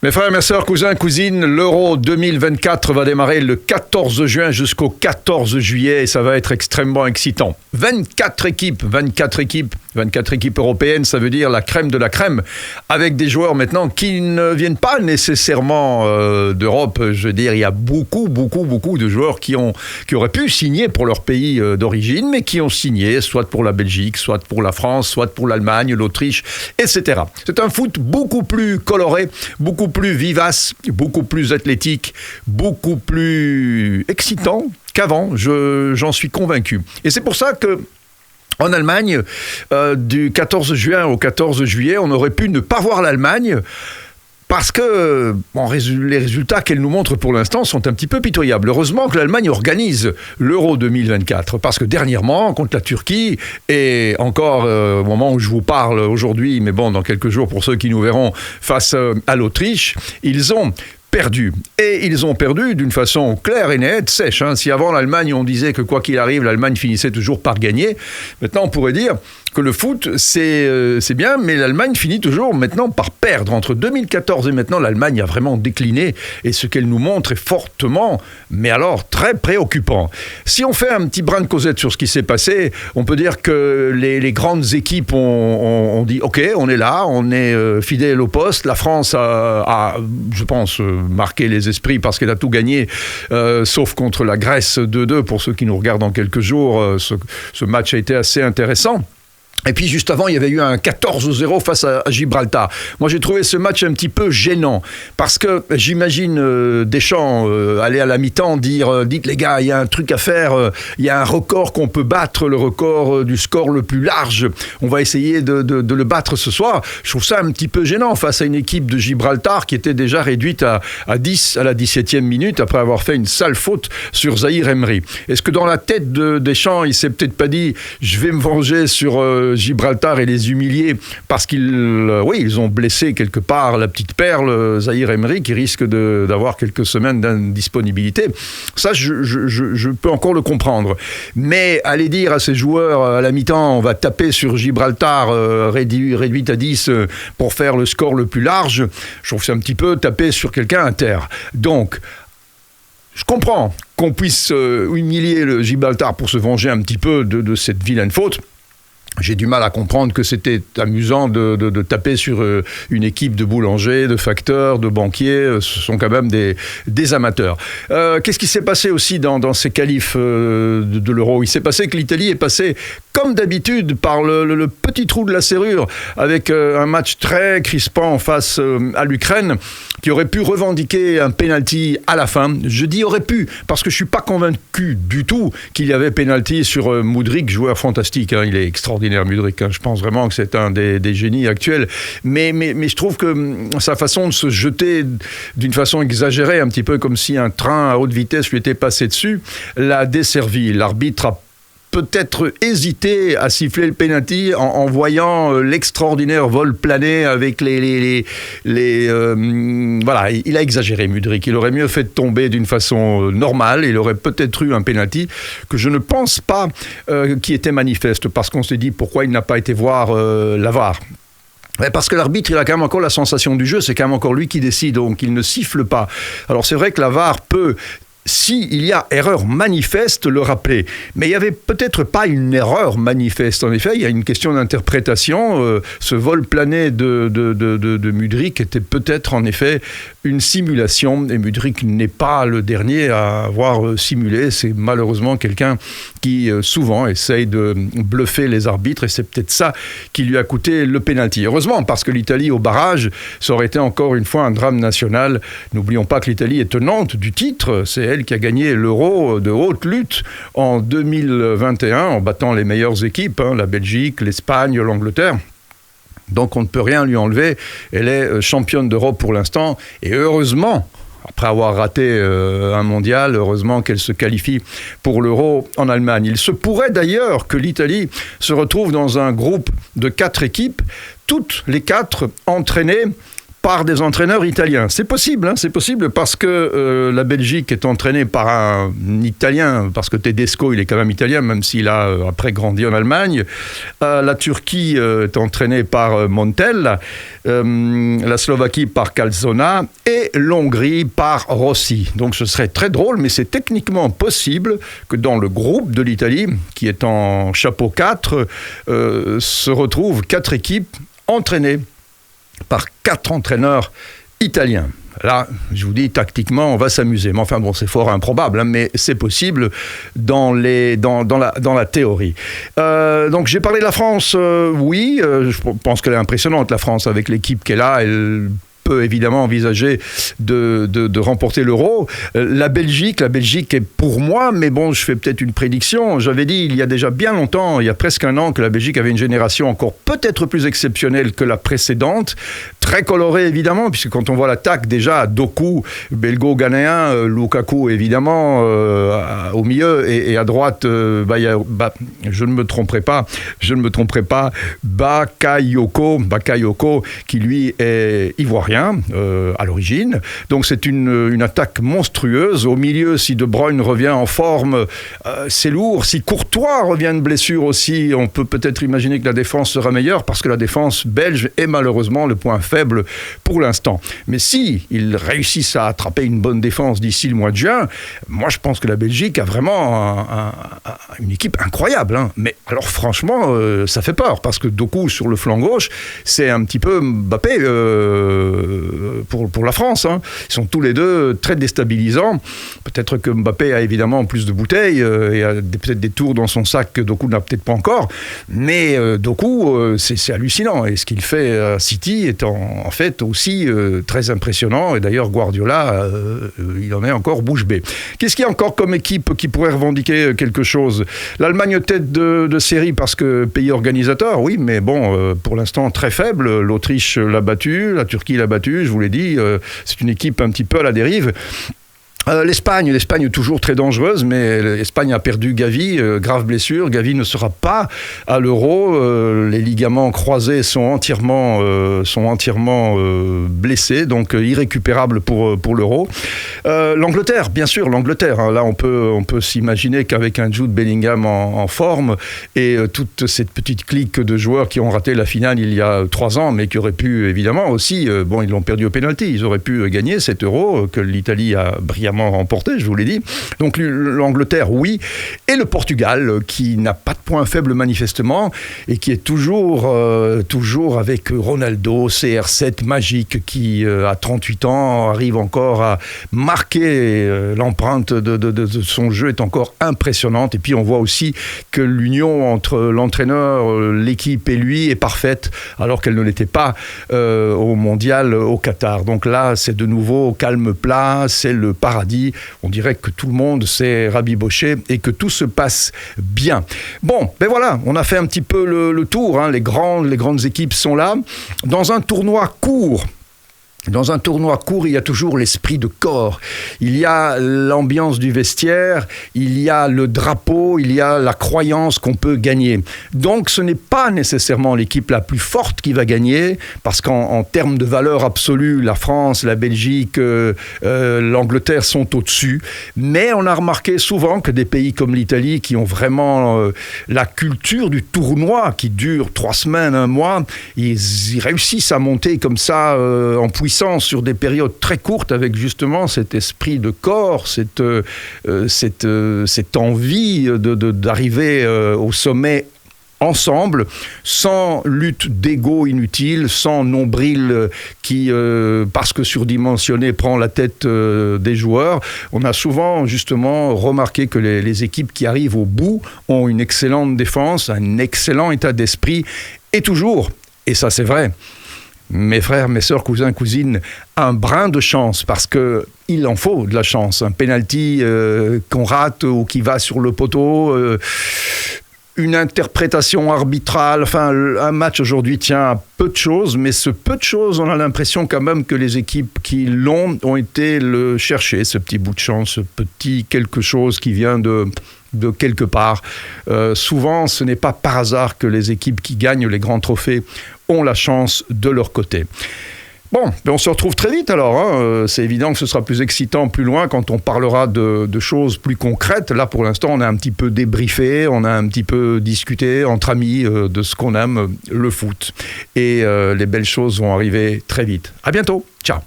Mes frères, mes sœurs, cousins, cousines, l'Euro 2024 va démarrer le 14 juin jusqu'au 14 juillet et ça va être extrêmement excitant. 24 équipes européennes, ça veut dire la crème de la crème, avec des joueurs maintenant qui ne viennent pas nécessairement d'Europe. Je veux dire, il y a beaucoup de joueurs qui auraient pu signer pour leur pays d'origine, mais qui ont signé soit pour la Belgique, soit pour la France, soit pour l'Allemagne, l'Autriche, etc. C'est un foot beaucoup plus coloré, beaucoup plus vivace, beaucoup plus athlétique, beaucoup plus excitant qu'avant, j'en suis convaincu. Et c'est pour ça que en Allemagne, du 14 juin au 14 juillet, on aurait pu ne pas voir l'Allemagne parce que les résultats qu'elle nous montre pour l'instant sont un petit peu pitoyables. Heureusement que l'Allemagne organise l'Euro 2024, parce que dernièrement, contre la Turquie, et encore au moment où je vous parle aujourd'hui, mais bon, dans quelques jours pour ceux qui nous verront, face à l'Autriche, ils ont perdu. Et ils ont perdu d'une façon claire et nette, sèche. Si avant l'Allemagne, on disait que quoi qu'il arrive, l'Allemagne finissait toujours par gagner, maintenant on pourrait dire que le foot, c'est bien, mais l'Allemagne finit toujours maintenant par perdre. Entre 2014 et maintenant, l'Allemagne a vraiment décliné, et ce qu'elle nous montre est fortement, mais alors très préoccupant. Si on fait un petit brin de causette sur ce qui s'est passé, on peut dire que les grandes équipes ont dit « Ok, on est là, on est fidèle au poste ». La France a, je pense, marqué les esprits parce qu'elle a tout gagné, sauf contre la Grèce 2-2. Pour ceux qui nous regardent dans quelques jours, ce match a été assez intéressant. Et puis juste avant, il y avait eu un 14-0 face à Gibraltar. Moi, j'ai trouvé ce match un petit peu gênant parce que j'imagine Deschamps aller à la mi-temps dire « Dites les gars, il y a un truc à faire, il y a un record qu'on peut battre, le record du score le plus large. On va essayer de le battre ce soir. » Je trouve ça un petit peu gênant face à une équipe de Gibraltar qui était déjà réduite à 10 à la 17e minute après avoir fait une sale faute sur Zahir Emery. Est-ce que dans la tête de Deschamps, il s'est peut-être pas dit « Je vais me venger sur Gibraltar et les humilier parce qu'ils ont blessé quelque part la petite perle Zahir Emery qui risque d'avoir quelques semaines d'indisponibilité. » Ça, je peux encore le comprendre. Mais aller dire à ces joueurs à la mi-temps, on va taper sur Gibraltar réduite à 10 pour faire le score le plus large, je trouve que c'est un petit peu taper sur quelqu'un à terre. Donc, je comprends qu'on puisse humilier le Gibraltar pour se venger un petit peu de cette vilaine faute. J'ai du mal à comprendre que c'était amusant de taper sur une équipe de boulangers, de facteurs, de banquiers. Ce sont quand même des amateurs. Qu'est-ce qui s'est passé aussi dans ces qualifs de l'Euro ? Il s'est passé que l'Italie est passée, comme d'habitude, par le petit trou de la serrure, avec un match très crispant face à l'Ukraine, qui aurait pu revendiquer un penalty à la fin. Je dis aurait pu, parce que je ne suis pas convaincu du tout qu'il y avait penalty sur Mudryk, joueur fantastique. Il est extraordinaire, Mudryk. Je pense vraiment que c'est un des génies actuels. Mais je trouve que sa façon de se jeter d'une façon exagérée, un petit peu comme si un train à haute vitesse lui était passé dessus, l'a desservi. L'arbitre a peut-être hésité à siffler le penalty en voyant l'extraordinaire vol plané avec voilà, il a exagéré, Mudryk. Il aurait mieux fait de tomber d'une façon normale. Il aurait peut-être eu un penalty que je ne pense pas qui était manifeste, parce qu'on s'est dit pourquoi il n'a pas été voir la VAR. Parce que l'arbitre, il a quand même encore la sensation du jeu, c'est quand même encore lui qui décide, donc il ne siffle pas. Alors c'est vrai que la VAR peut, s'il y a erreur manifeste, le rappeler. Mais il n'y avait peut-être pas une erreur manifeste. En effet, il y a une question d'interprétation. Ce vol plané de Mudryk était peut-être en effet une simulation. Et Mudryk n'est pas le dernier à avoir simulé. C'est malheureusement quelqu'un qui souvent essaye de bluffer les arbitres. Et c'est peut-être ça qui lui a coûté le pénalty. Heureusement, parce que l'Italie au barrage, ça aurait été encore une fois un drame national. N'oublions pas que l'Italie est tenante du titre. C'est elle qui a gagné l'Euro de haute lutte en 2021 en battant les meilleures équipes, la Belgique, l'Espagne, l'Angleterre. Donc on ne peut rien lui enlever. Elle est championne d'Europe pour l'instant. Et heureusement, après avoir raté un mondial, heureusement qu'elle se qualifie pour l'Euro en Allemagne. Il se pourrait d'ailleurs que l'Italie se retrouve dans un groupe de 4 équipes, toutes les 4 entraînées par des entraîneurs italiens. C'est possible parce que la Belgique est entraînée par un Italien, parce que Tedesco, il est quand même italien, même s'il a après grandi en Allemagne. La Turquie est entraînée par Montel, la Slovaquie par Calzona et l'Hongrie par Rossi. Donc ce serait très drôle, mais c'est techniquement possible que dans le groupe de l'Italie, qui est en chapeau 4, se retrouvent 4 équipes entraînées par 4 entraîneurs italiens. Là, je vous dis, tactiquement, on va s'amuser. Mais enfin, bon, c'est fort improbable, hein, mais c'est possible dans la théorie. Donc, j'ai parlé de la France, oui, je pense qu'elle est impressionnante, la France, avec l'équipe qu'elle a. Elle peut évidemment envisager de remporter l'Euro. La Belgique est pour moi, mais bon, je fais peut-être une prédiction. J'avais dit il y a déjà bien longtemps, il y a presque un an, que la Belgique avait une génération encore peut-être plus exceptionnelle que la précédente. Très colorée, évidemment, puisque quand on voit l'attaque, déjà, Doku, belgo-ghanéen, Lukaku, évidemment, au milieu, et à droite, je ne me tromperai pas, Bakayoko, qui lui est ivoirien, à l'origine. Donc c'est une attaque monstrueuse. Au milieu, si De Bruyne revient en forme, c'est lourd. Si Courtois revient de blessure aussi, on peut peut-être imaginer que la défense sera meilleure, parce que la défense belge est malheureusement le point faible pour l'instant. Mais si ils réussissent à attraper une bonne défense d'ici le mois de juin, moi je pense que la Belgique a vraiment une équipe incroyable. Hein. Mais alors franchement, ça fait peur, parce que Doku sur le flanc gauche, c'est un petit peu Mbappé pour la France. Hein. Ils sont tous les deux très déstabilisants. Peut-être que Mbappé a évidemment plus de bouteilles et a peut-être des tours dans son sac que Doku n'a peut-être pas encore. Mais Doku, c'est hallucinant. Et ce qu'il fait à City est en fait aussi très impressionnant. Et d'ailleurs, Guardiola, il en est encore bouche bée. Qu'est-ce qu'il y a encore comme équipe qui pourrait revendiquer quelque chose ? L'Allemagne tête de série parce que pays organisateur, oui, mais bon, pour l'instant très faible. L'Autriche l'a battu, la Turquie l'a battu, je vous l'ai dit, c'est une équipe un petit peu à la dérive. L'Espagne est toujours très dangereuse, mais l'Espagne a perdu Gavi, grave blessure. Gavi ne sera pas à l'Euro. Les ligaments croisés sont entièrement blessés, donc irrécupérables pour l'Euro. L'Angleterre, bien sûr, l'Angleterre. Hein, là, on peut s'imaginer qu'avec un Jude Bellingham en forme et toute cette petite clique de joueurs qui ont raté la finale il y a 3 ans, mais qui auraient pu évidemment aussi, ils l'ont perdu au pénalty. Ils auraient pu gagner cet Euro que l'Italie a brillamment remporté, je vous l'ai dit. Donc l'Angleterre, oui. Et le Portugal, qui n'a pas de point faible manifestement, et qui est toujours avec Ronaldo, CR7 magique, qui à 38 ans arrive encore à marquer l'empreinte de son jeu, est encore impressionnante. Et puis on voit aussi que l'union entre l'entraîneur, l'équipe et lui est parfaite, alors qu'elle ne l'était pas au mondial au Qatar. Donc là, c'est de nouveau calme plat, c'est le paradis. On dirait que tout le monde s'est rabiboché et que tout se passe bien. Bon, ben voilà, on a fait un petit peu le tour. Hein. Les grandes équipes sont là. Dans un tournoi court, il y a toujours l'esprit de corps. Il y a l'ambiance du vestiaire, il y a le drapeau, il y a la croyance qu'on peut gagner. Donc, ce n'est pas nécessairement l'équipe la plus forte qui va gagner, parce qu'en termes de valeur absolue, la France, la Belgique, l'Angleterre sont au-dessus. Mais on a remarqué souvent que des pays comme l'Italie, qui ont vraiment la culture du tournoi, qui dure 3 semaines, 1 mois, ils réussissent à monter comme ça en puissance sur des périodes très courtes, avec justement cet esprit de corps, cette envie d'arriver au sommet ensemble, sans lutte d'ego inutile, sans nombril qui, parce que surdimensionné, prend la tête des joueurs. On a souvent justement remarqué que les équipes qui arrivent au bout ont une excellente défense, un excellent état d'esprit, et toujours, et ça c'est vrai, mes frères, mes sœurs, cousins, cousines, un brin de chance, parce qu'il en faut de la chance. Un penalty qu'on rate ou qui va sur le poteau, une interprétation arbitrale, enfin un match aujourd'hui tient à peu de choses, mais ce peu de choses, on a l'impression quand même que les équipes qui l'ont ont été le chercher, ce petit bout de chance, ce petit quelque chose qui vient de quelque part. Souvent, ce n'est pas par hasard que les équipes qui gagnent les grands trophées ont la chance de leur côté. Bon, on se retrouve très vite alors. C'est évident que ce sera plus excitant plus loin quand on parlera de choses plus concrètes. Là, pour l'instant, on a un petit peu débriefé, on a un petit peu discuté entre amis de ce qu'on aime, le foot. Et les belles choses vont arriver très vite. À bientôt. Ciao.